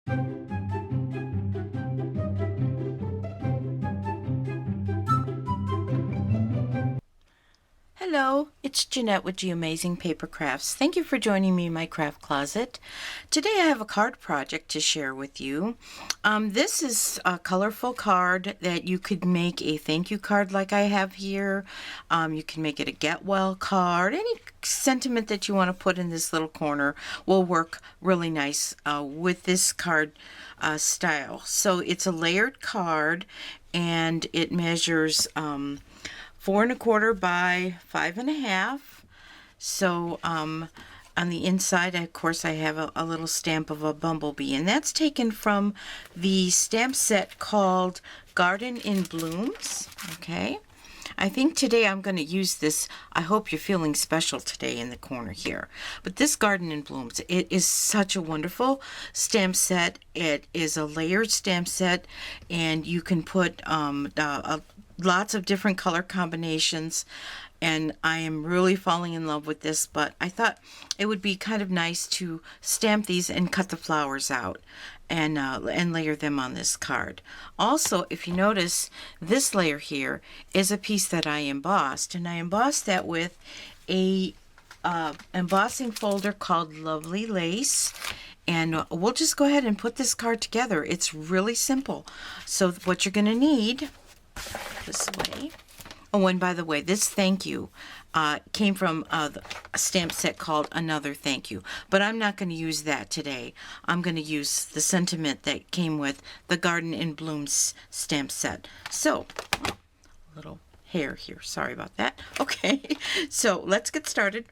Hello, it's Jeanette with G Amazing Paper Crafts. Thank you for joining me in my craft closet. Today I have a card project to share with you. This is a colorful card that you could make a thank you card like I have here. You can make it a get well card. Any sentiment that you want to put in this little corner will work really nice with this card style. So it's a layered card and it measures 4¼ by 5½. So on the inside, of course, I have a little stamp of a bumblebee, and that's taken from the stamp set called Garden in Blooms. Okay, I think today I'm going to use this. I hope you're feeling special today in the corner here. But this Garden in Blooms, it is such a wonderful stamp set. It is a layered stamp set, and you can put lots of different color combinations, and I am really falling in love with this, but I thought it would be kind of nice to stamp these and cut the flowers out and layer them on this card. Also, if you notice, this layer here is a piece that I embossed, and I embossed that with a embossing folder called Lovely Lace. And we'll just go ahead and put this card together. It's really simple. So what you're going to need this way. Oh, and by the way, this thank you came from a stamp set called Another Thank You, but I'm not going to use that today. I'm going to use the sentiment that came with the Garden in Blooms stamp set. So, a little hair here. Sorry about that. Okay, so let's get started.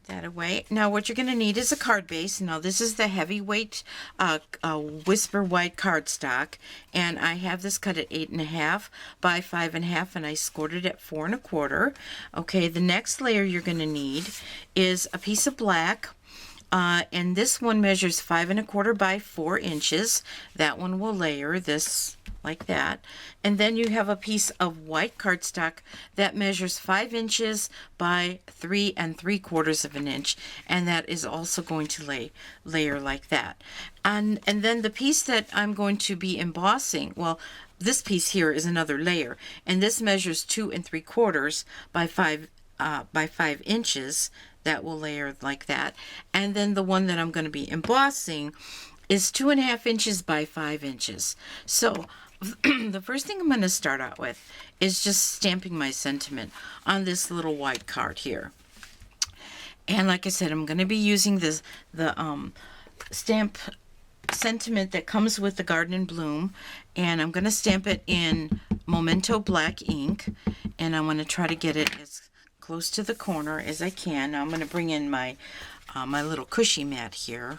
That away. Now what you're going to need is a card base. Now this is the heavyweight Whisper White cardstock, and I have this cut at 8½ by 5½, and I scored it at 4¼ Okay, the next layer you're going to need is a piece of black, and this one measures 5¼ by 4 inches. That one will layer this like that, and then you have a piece of white cardstock that measures 5 inches by 3¾ inch, and that is also going to layer like that. And then the piece that I'm going to be embossing, well, this piece here is another layer, and this measures 2¾ by 5 inches. That will layer like that. And then the one that I'm going to be embossing is 2½ inches by 5 inches. So the first thing I'm going to start out with is just stamping my sentiment on this little white card here. And like I said, I'm going to be using the stamp sentiment that comes with the Garden in Bloom, and I'm going to stamp it in Memento black ink, and I'm going to try to get it as close to the corner as I can. Now I'm going to bring in my my little cushy mat here,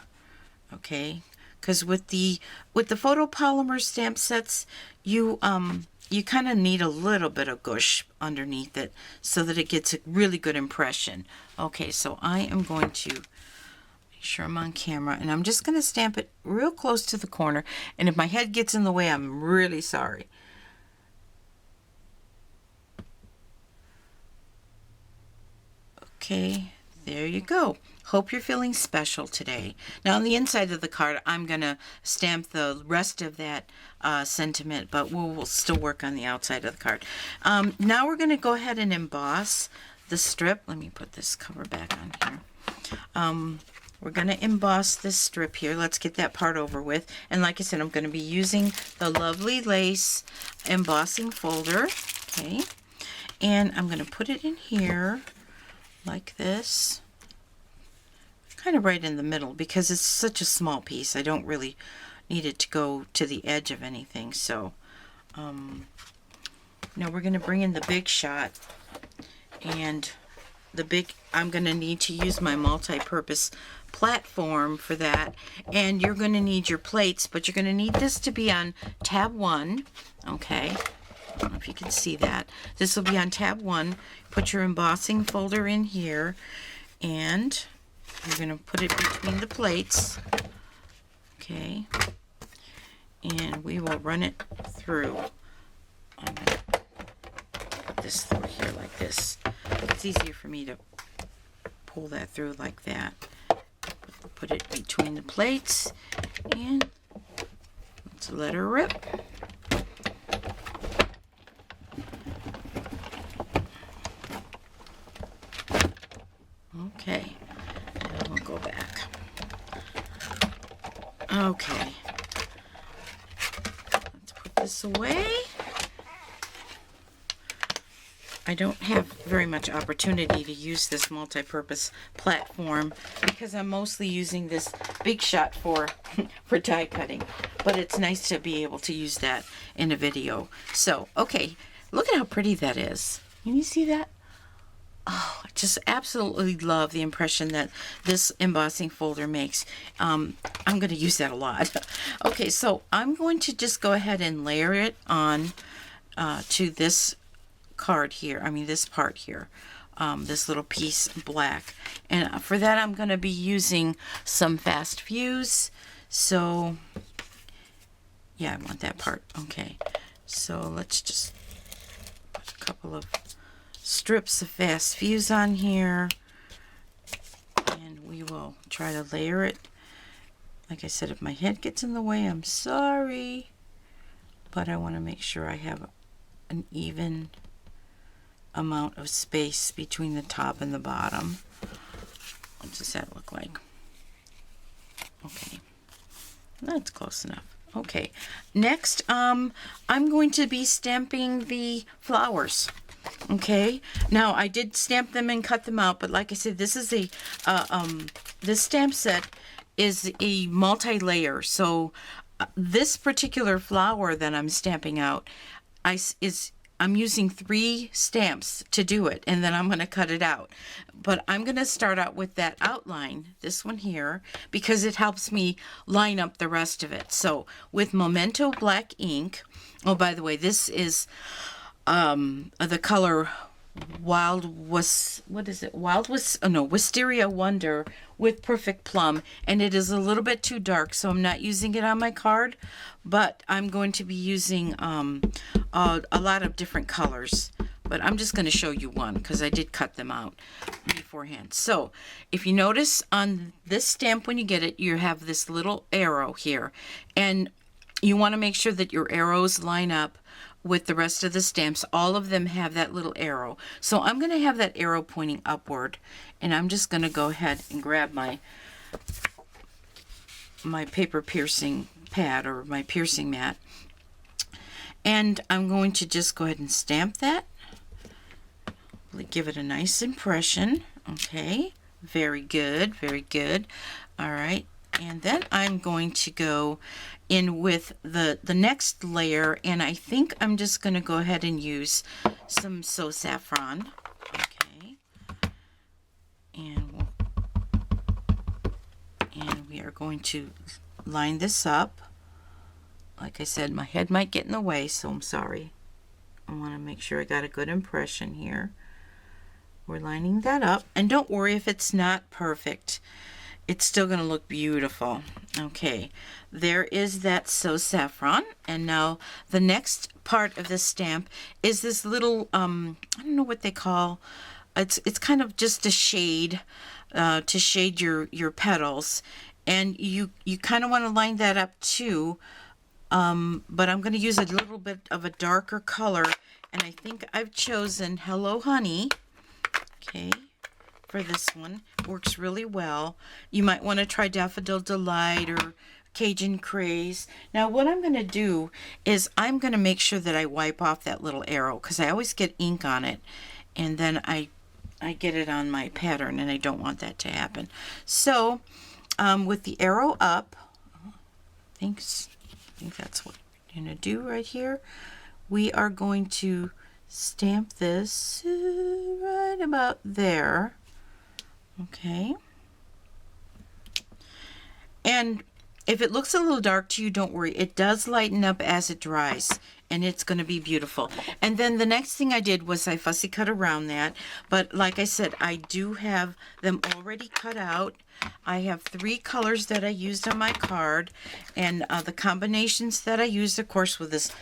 okay? Because with the photopolymer stamp sets, you kind of need a little bit of gush underneath it so that it gets a really good impression. Okay, so I am going to make sure I'm on camera, and I'm just going to stamp it real close to the corner. And if my head gets in the way, I'm really sorry. Okay, there you go. Hope you're feeling special today. Now on the inside of the card, I'm going to stamp the rest of that sentiment, but we'll still work on the outside of the card. Now we're going to go ahead and emboss the strip. Let me put this cover back on here. We're going to emboss this strip here. Let's get that part over with. And like I said, I'm going to be using the Lovely Lace embossing folder. Okay, and I'm going to put it in here like this, kind of right in the middle, because it's such a small piece. I don't really need it to go to the edge of anything. So now we're going to bring in the big shot, and I'm going to need to use my multi-purpose platform for that, and you're going to need your plates, but you're going to need this to be on tab 1. Okay, I don't know if you can see that. This will be on tab 1. Put your embossing folder in here, and you're going to put it between the plates. Okay, and we will run it through. I'm going to put this through here like this. It's easier for me to pull that through like that. Put Put it between the plates and let's let her rip. Okay, and we'll go back. Okay, let's put this away. I don't have very much opportunity to use this multi-purpose platform because I'm mostly using this Big Shot for die cutting, but it's nice to be able to use that in a video. So, okay, look at how pretty that is. Can you see that? Oh, I just absolutely love the impression that this embossing folder makes. I'm going to use that a lot. Okay, so I'm going to just go ahead and layer it on to this card here. I mean, this part here. This little piece black. And for that, I'm going to be using some fast fuse. So, yeah, I want that part. Okay, so let's just put a couple of strips of fast fuse on here, and we will try to layer it. Like I said, if my head gets in the way, I'm sorry, but I want to make sure I have an even amount of space between the top and the bottom. What does that look like? Okay, that's close enough. Okay, next I'm going to be stamping the flowers. Okay, now I did stamp them and cut them out, but like I said, this is a this stamp set is a multi-layer. So this particular flower that I'm stamping out, I'm using 3 stamps to do it, and then I'm going to cut it out. But I'm going to start out with that outline, this one here, because it helps me line up the rest of it. So with Memento black ink, oh, by the way, this is the color Wisteria Wonder with Perfect Plum, and it is a little bit too dark, so I'm not using it on my card, but I'm going to be using a lot of different colors, but I'm just going to show you one because I did cut them out beforehand. So if you notice on this stamp, when you get it, you have this little arrow here, and you want to make sure that your arrows line up with the rest of the stamps. All of them have that little arrow. So I'm going to have that arrow pointing upward, and I'm just going to go ahead and grab my paper piercing pad or my piercing mat, and I'm going to just go ahead and stamp that. Give it a nice impression. Okay, very good, very good. All right, and then I'm going to go in with the next layer, and I think I'm just going to go ahead and use some So Saffron. Okay, and we are going to line this up. Like I said, my head might get in the way, so I'm sorry. I want to make sure I got a good impression here. We're lining that up, and don't worry if it's not perfect. It's still going to look beautiful. Okay, there is that So Saffron, and now the next part of this stamp is this little I don't know what they call. It's kind of just a shade to shade your petals, and you kind of want to line that up too. But I'm going to use a little bit of a darker color, and I think I've chosen Hello Honey. Okay, for this one. Works really well. You might want to try Daffodil Delight or Cajun Craze. Now what I'm going to do is I'm going to make sure that I wipe off that little arrow, because I always get ink on it, and then I get it on my pattern, and I don't want that to happen. So with the arrow up, I think that's what I'm going to do right here. We are going to stamp this right about there. Okay. And if it looks a little dark to you, don't worry. It does lighten up as it dries. and it's going to be beautiful. And then the next thing I did was I fussy cut around that, but like I said, I do have them already cut out. I have 3 colors that I used on my card, and the combinations that I used, of course, with this,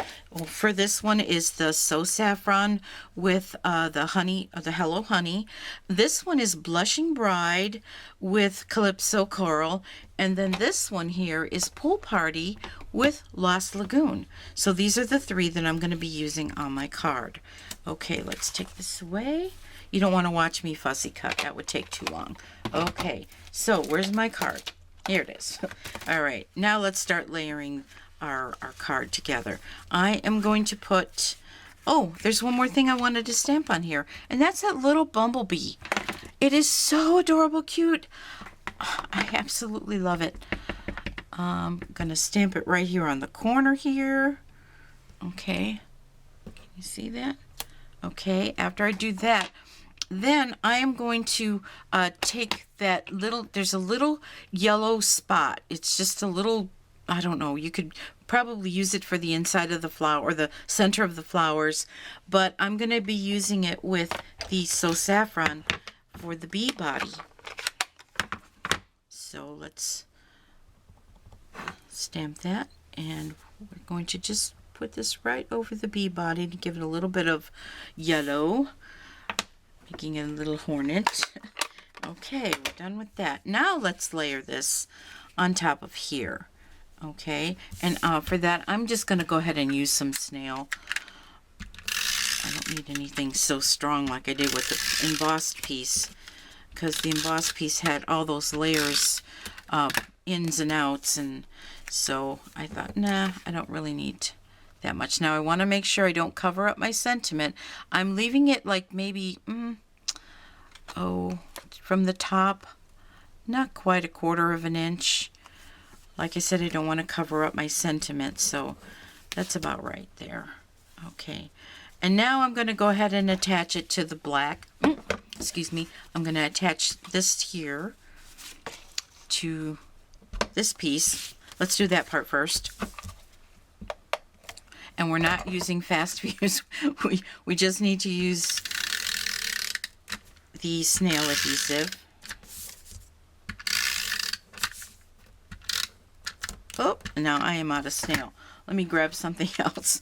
for this one is the So Saffron with the honey, the Hello Honey. This one is Blushing Bride with Calypso Coral, and then this one here is Pool Party with Lost Lagoon. So these are the 3 that I'm going to be using on my card. Okay, let's take this away. You don't want to watch me fussy cut. That would take too long. Okay, so where's my card? Here it is. All right, now let's start layering our card together. I am going to put, oh, there's one more thing I wanted to stamp on here, and that's that little bumblebee. It is so adorable cute. I absolutely love it. I'm going to stamp it right here on the corner here. Okay, can you see that? Okay, after I do that, then I am going to take that little, there's a little yellow spot. It's just a little, I don't know, you could probably use it for the inside of the flower or the center of the flowers, but I'm going to be using it with the So Saffron for the bee body. So let's stamp that, and we're going to just put this right over the bee body to give it a little bit of yellow, making it a little hornet. Okay, we're done with that. Now let's layer this on top of here. Okay, and for that, I'm just going to go ahead and use some snail. I don't need anything so strong like I did with the embossed piece, because the embossed piece had all those layers, ins and outs, and so I thought, nah, I don't really need that much. Now I want to make sure I don't cover up my sentiment. I'm leaving it like maybe, from the top, not quite a 1/4 of an inch. Like I said, I don't want to cover up my sentiment, so that's about right there. Okay, and now I'm going to go ahead and attach it to the black. Excuse me. I'm going to attach this here to this piece. Let's do that part first. And we're not using fast fuse. we just need to use the snail adhesive. Oh, now I am out of snail. Let me grab something else.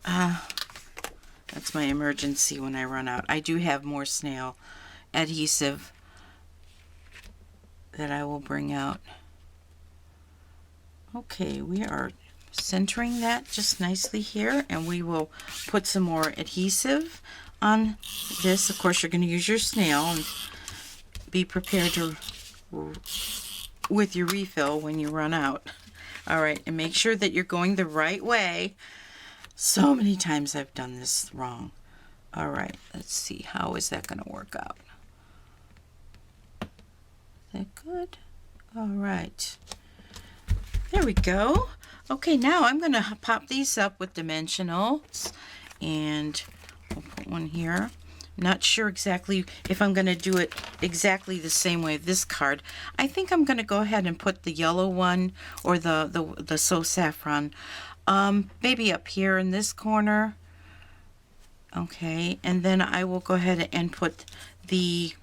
That's my emergency when I run out. I do have more snail adhesive that I will bring out. Okay, we are centering that just nicely here, and we will put some more adhesive on this. Of course, you're going to use your snail, and be prepared to with your refill when you run out. All right, and make sure that you're going the right way. So many times I've done this wrong. All right, let's see, how is that going to work out? Is that good? All right. There we go. Okay, now I'm going to pop these up with dimensionals, and we'll put one here. I'm not sure exactly if I'm going to do it exactly the same way this card. I think I'm going to go ahead and put the yellow one, or the So Saffron, maybe up here in this corner. Okay, and then I will go ahead and put the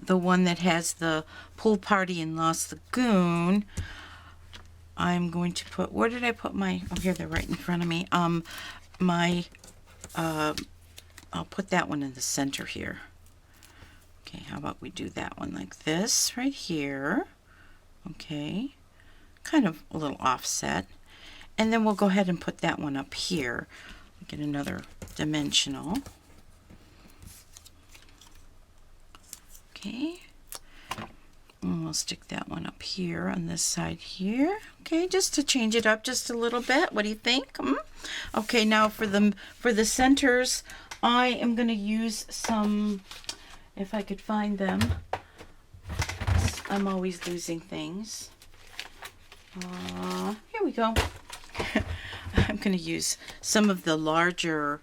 one that has the Pool Party in Lost Lagoon. I'm going to put, where did I put my, oh, here, they're right in front of me. I'll put that one in the center here. Okay, how about we do that one like this right here. Okay, kind of a little offset. And then we'll go ahead and put that one up here. Get another dimensional. Okay, and we'll stick that one up here on this side here. Okay, just to change it up just a little bit. What do you think? Okay, now for the centers, I am going to use some, if I could find them. I'm always losing things. Here we go. I'm going to use some of the larger,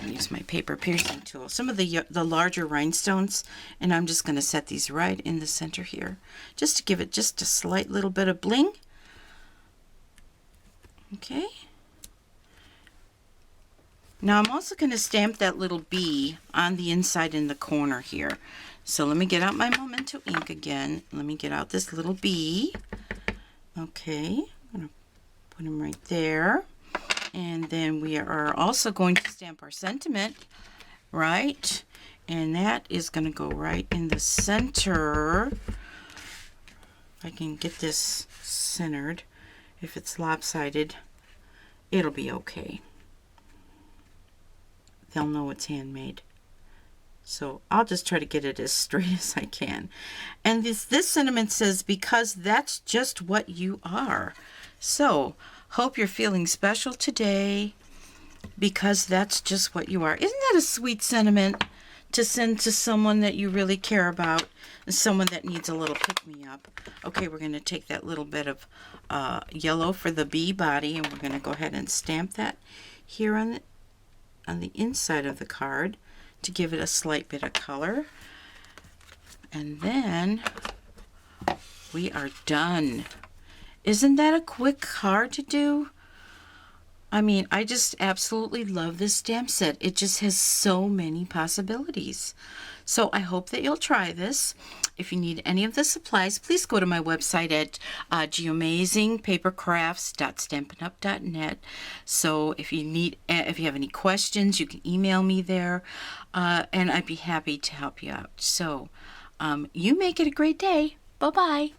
use my paper piercing tool. Some of the larger rhinestones, and I'm just going to set these right in the center here, just to give it just a slight little bit of bling. Okay. Now I'm also going to stamp that little bee on the inside in the corner here. So let me get out my Memento ink again. Let me get out this little bee. Okay, I'm going to put him right there. And then we are also going to stamp our sentiment, right? And that is going to go right in the center. If I can get this centered. If it's lopsided, it'll be okay. They'll know it's handmade. So I'll just try to get it as straight as I can. And this sentiment says, because that's just what you are. So hope you're feeling special today, because that's just what you are. Isn't that a sweet sentiment to send to someone that you really care about, someone that needs a little pick-me-up? Okay, we're going to take that little bit of yellow for the bee body, and we're going to go ahead and stamp that here on the inside of the card to give it a slight bit of color. And then we are done. Isn't that a quick card to do? I mean, I just absolutely love this stamp set. It just has so many possibilities. So I hope that you'll try this. If you need any of the supplies, please go to my website at geamazingpapercrafts.stampinup.net. So if you have any questions, you can email me there, and I'd be happy to help you out. So you make it a great day. Bye-bye.